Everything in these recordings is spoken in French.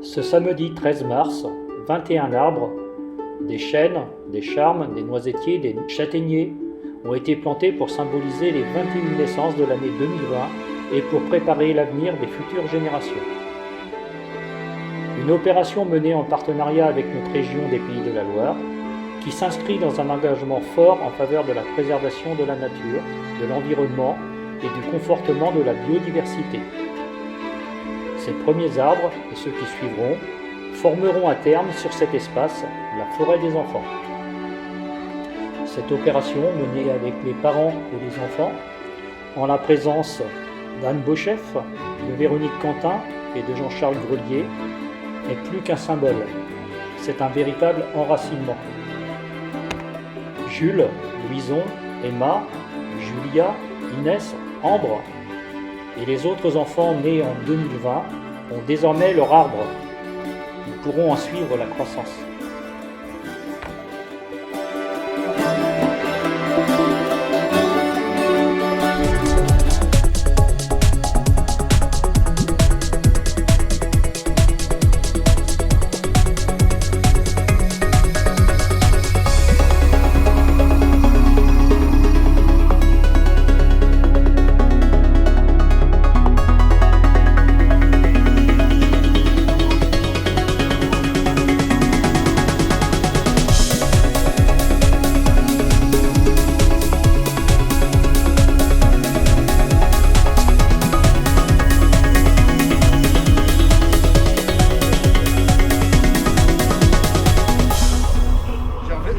Ce samedi 13 mars, 21 arbres, des chênes, des charmes, des noisetiers, des châtaigniers ont été plantés pour symboliser les 21 naissances de l'année 2020 et pour préparer l'avenir des futures générations. Une opération menée en partenariat avec notre région des Pays de la Loire, qui s'inscrit dans un engagement fort en faveur de la préservation de la nature, de l'environnement et du confortement de la biodiversité. Ces premiers arbres, et ceux qui suivront, formeront à terme sur cet espace la forêt des enfants. Cette opération, menée avec les parents et les enfants, en la présence d'Anne Beauchef, de Véronique Quentin et de Jean-Charles Grelier, est plus qu'un symbole. C'est un véritable enracinement. Jules, Louison, Emma, Julia, Inès, Ambre et les autres enfants nés en 2020 ont désormais leur arbre. Ils pourront en suivre la croissance.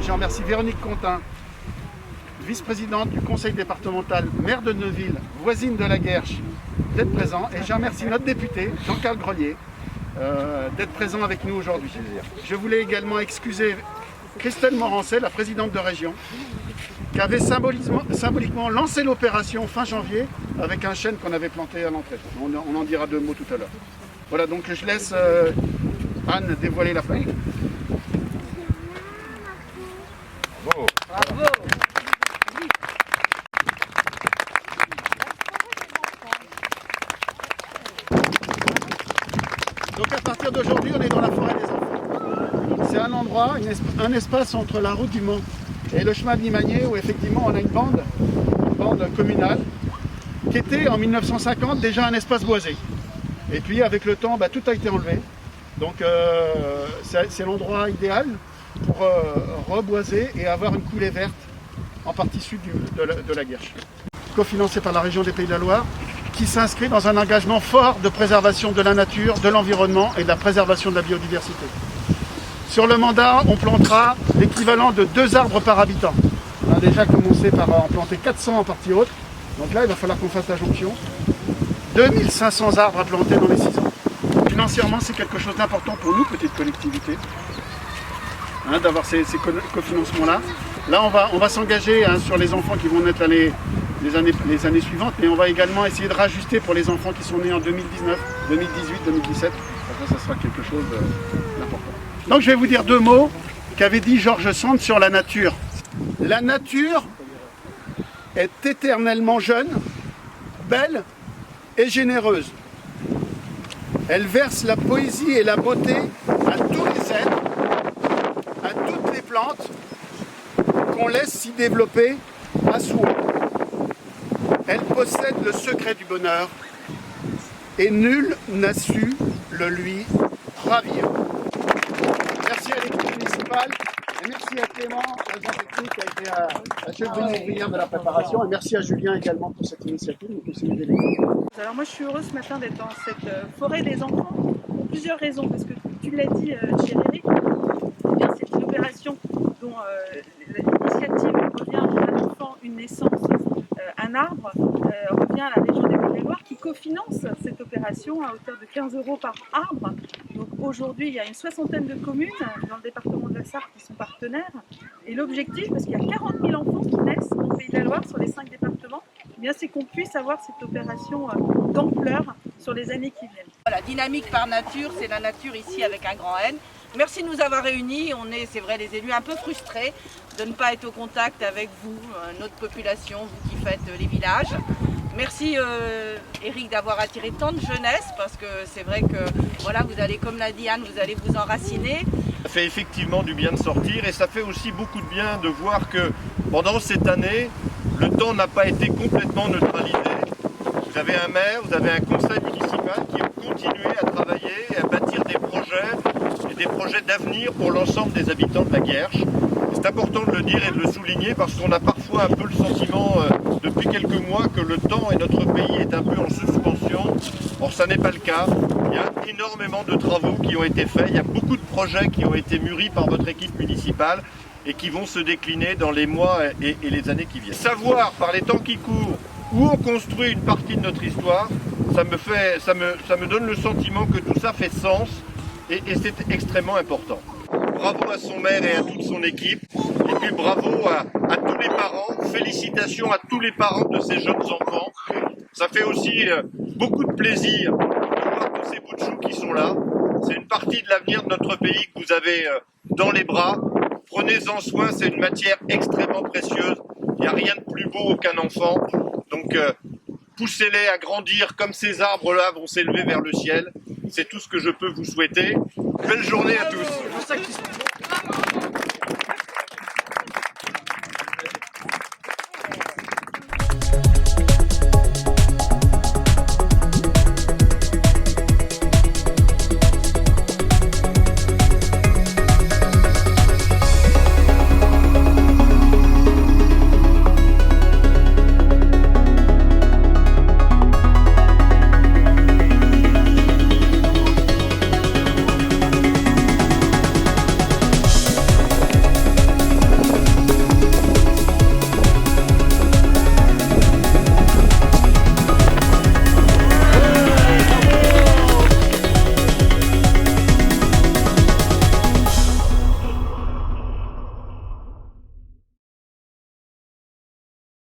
Je remercie Véronique Quentin, vice-présidente du conseil départemental, maire de Neuville, voisine de la Guerche, d'être présent. Et je remercie notre député, Jean-Charles Grelier, d'être présent avec nous aujourd'hui. Je voulais également excuser Christelle Morancet, la présidente de région, qui avait symboliquement lancé l'opération fin janvier avec un chêne qu'on avait planté à l'entrée. On en dira deux mots tout à l'heure. Voilà, donc je laisse Anne dévoiler la feuille. Bravo. Bravo. Donc à partir d'aujourd'hui, on est dans la forêt des enfants. C'est un endroit, un espace entre la route du Mans et le chemin de Limagné où effectivement on a une bande communale qui était en 1950 déjà un espace boisé. Et puis avec le temps, tout a été enlevé. Donc c'est l'endroit idéal pour reboiser et avoir une coulée verte en partie sud de la Guerche. Cofinancé par la région des Pays de la Loire, qui s'inscrit dans un engagement fort de préservation de la nature, de l'environnement et de la préservation de la biodiversité. Sur le mandat, on plantera l'équivalent de 2 arbres par habitant. On a déjà commencé par en planter 400 en partie haute, donc là il va falloir qu'on fasse la jonction. 2500 arbres à planter dans les 6 ans. Financièrement, c'est quelque chose d'important pour nous, petite collectivité, d'avoir ces cofinancements-là. Là, on va s'engager sur les enfants qui vont naître les années suivantes, mais on va également essayer de rajuster pour les enfants qui sont nés en 2019, 2018, 2017. Ça sera quelque chose d'important. Donc je vais vous dire 2 mots qu'avait dit George Sand sur la nature. La nature est éternellement jeune, belle et généreuse. Elle verse la poésie et la beauté à tous les êtres, à toutes les plantes qu'on laisse s'y développer à souhait. Elle possède le secret du bonheur et nul n'a su le lui ravir. Merci à l'équipe municipale et merci à Clément, l'agent technique qui a été à chef de la préparation, et merci à Julien également pour cette initiative. Alors moi je suis heureuse ce matin d'être dans cette forêt des enfants pour plusieurs raisons, parce que tu l'as dit chez Eric, c'est une opération dont l'initiative revient à l'enfant, une naissance, un arbre, revient à la région des Pays de la Loire qui cofinance cette opération à hauteur de 15 € par arbre. Donc aujourd'hui il y a une 60aine de communes dans le département de la Sarthe qui sont partenaires, et l'objectif, parce qu'il y a 40 000 enfants qui naissent au Pays de la Loire sur les 5 départements, c'est qu'on puisse avoir cette opération d'ampleur sur les années qui viennent. Voilà, dynamique par nature, c'est la nature ici avec un grand N. Merci de nous avoir réunis. On est, c'est vrai, les élus un peu frustrés de ne pas être au contact avec vous, notre population, vous qui faites les villages. Merci Eric d'avoir attiré tant de jeunesse, parce que c'est vrai que voilà, vous allez, comme l'a dit Anne, vous allez vous enraciner. Ça fait effectivement du bien de sortir et ça fait aussi beaucoup de bien de voir que pendant cette année, le temps n'a pas été complètement neutralisé. Vous avez un maire, vous avez un conseil municipal qui ont continué à travailler et à bâtir des projets d'avenir pour l'ensemble des habitants de la Guerche. C'est important de le dire et de le souligner parce qu'on a parfois un peu le sentiment depuis quelques mois que le temps et notre pays est un peu en suspension. Or, ça n'est pas le cas. Il y a énormément de travaux qui ont été faits. Il y a beaucoup de projets qui ont été mûris par votre équipe municipale et qui vont se décliner dans les mois et les années qui viennent. Savoir par les temps qui courent où on construit une partie de notre histoire, ça me donne le sentiment que tout ça fait sens et c'est extrêmement important. Bravo à son maire et à toute son équipe. Et puis bravo à tous les parents. Félicitations à tous les parents de ces jeunes enfants. Ça fait aussi beaucoup de plaisir de voir tous ces bouts de choux qui sont là. C'est une partie de l'avenir de notre pays que vous avez dans les bras. Prenez-en soin, c'est une matière extrêmement précieuse. Il n'y a rien de plus beau qu'un enfant. Donc poussez-les à grandir comme ces arbres-là vont s'élever vers le ciel. C'est tout ce que je peux vous souhaiter. Belle journée à tous.